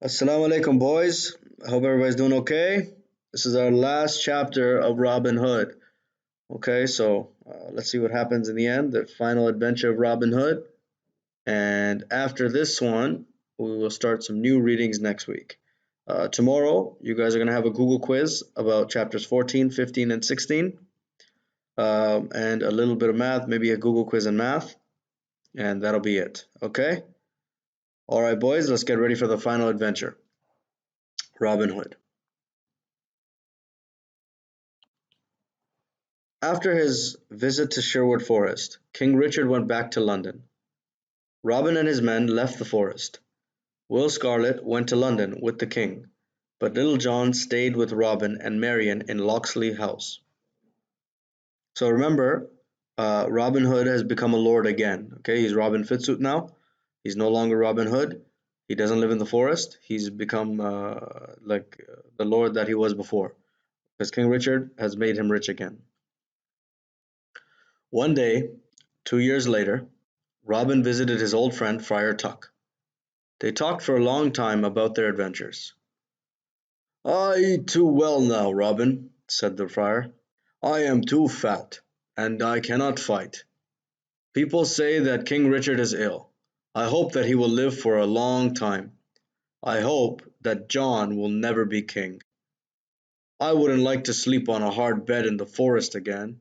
Assalamu alaikum, boys. I hope everybody's doing okay. This is our last chapter of Robin Hood. Okay, so let's see what happens in the end, the final adventure of Robin Hood. And after this one, we will start some new readings next week. Tomorrow, you guys are going to have a Google quiz about chapters 14, 15, and 16, and a little bit of math, maybe a Google quiz in math, and that'll be it. Okay? All right, boys, let's get ready for the final adventure Robin Hood. After his visit to Sherwood Forest, King Richard went back to London. Robin and his men left the forest. Will Scarlet went to London with the king, but Little John stayed with Robin and Marian in Locksley House. So remember, Robin Hood has become a lord again. Okay, he's Robin Fitzooth now. He's no longer Robin Hood. He doesn't live in the forest. He's become the lord that he was before, because King Richard has made him rich again. One day, 2 years later, Robin visited his old friend Friar Tuck. They talked for a long time about their adventures. "I eat too well now, Robin," said the friar. "I am too fat, and I cannot fight. People say that King Richard is ill. I hope that he will live for a long time. I hope that John will never be king. I wouldn't like to sleep on a hard bed in the forest again."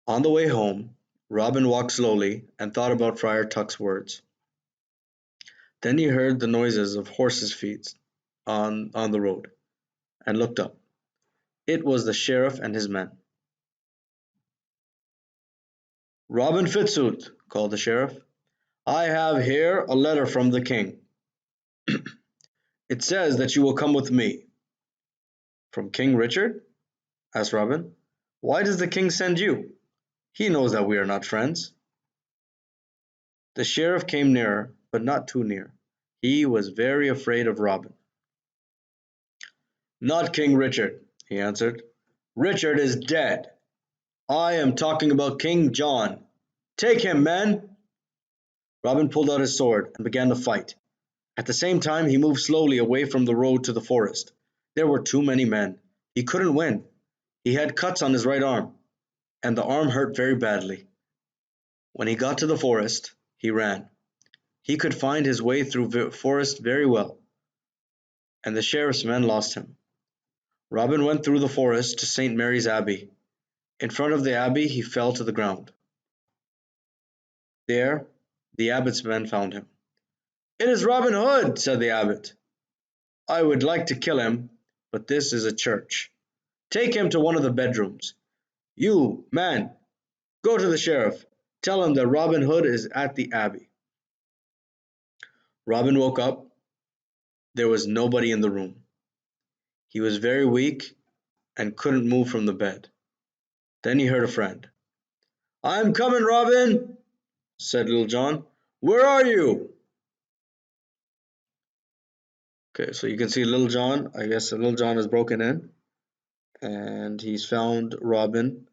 On the way home, Robin walked slowly and thought about Friar Tuck's words. Then he heard the noises of horses' feet on the road, and looked up. It was the sheriff and his men. "Robin Fitzooth," called the sheriff, "I have here a letter from the king. It says that you will come with me." "From King Richard?" asked Robin. "Why does the king send you? He knows that we are not friends." The sheriff came nearer, but not too near. He was very afraid of Robin. "Not King Richard," he answered. "Richard is dead. I am talking about King John. Take him, men!" Robin pulled out his sword and began to fight. At the same time he moved slowly away from the road to the forest. There were too many men. He couldn't win. He had cuts on his right arm, and the arm hurt very badly. When he got to the forest, he ran. He could find his way through the forest very well, and the sheriff's men lost him. Robin went through the forest to St. Mary's Abbey. In front of the abbey he fell to the ground. There the abbot's men found him. "It is Robin Hood," said the abbot. "I would like to kill him, but this is a church. Take him to one of the bedrooms. You, man, go to the sheriff. Tell him that Robin Hood is at the abbey." Robin woke up. There was nobody in the room. He was very weak and couldn't move from the bed. Then he heard a friend. "I'm coming, Robin," said Little John. "Where are you?" Okay, so you can see Little John. I guess Little John has broken in, and he's found Robin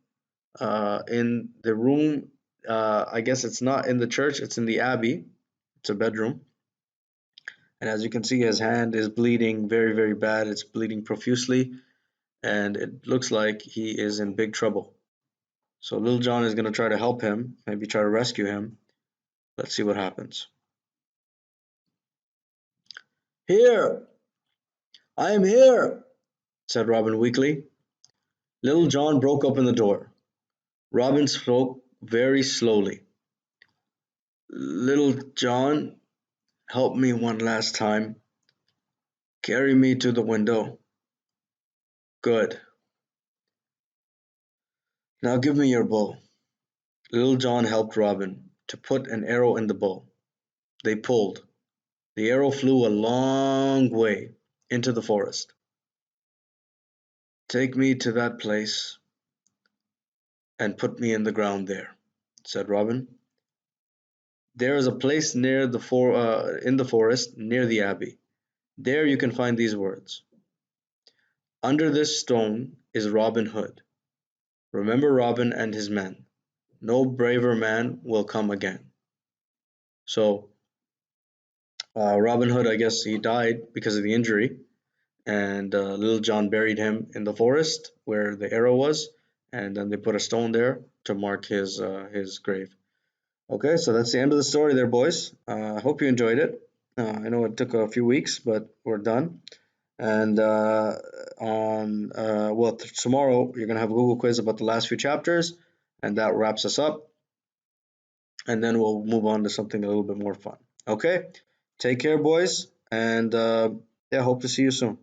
in the room. I guess it's not in the church, it's in the abbey. It's a bedroom. And as you can see, his hand is bleeding very, very bad. It's bleeding profusely, and it looks like he is in big trouble. So Little John is going to try to help him, maybe try to rescue him. Let's see what happens. "Here! I am here!" said Robin weakly. Little John broke open the door. Robin spoke very slowly. "Little John, help me one last time. Carry me to the window." "Good. Now give me your bow." Little John helped Robin to put an arrow in the bow. They pulled. The arrow flew a long way into the forest. "Take me to that place and put me in the ground there," said Robin. "There is a place near in the forest near the abbey. There you can find these words: 'Under this stone is Robin Hood. Remember Robin and his men. No braver man will come again.'" So Robin Hood, I guess he died because of the injury, and Little John buried him in the forest where the arrow was, and then they put a stone there to mark his grave. Okay, so that's the end of the story there, boys. I hope you enjoyed it. I know it took a few weeks, but we're done. And on well, tomorrow you're gonna have a Google quiz about the last few chapters, and that wraps us up. And then we'll move on to something a little bit more fun. Okay, take care, boys, and yeah, hope to see you soon.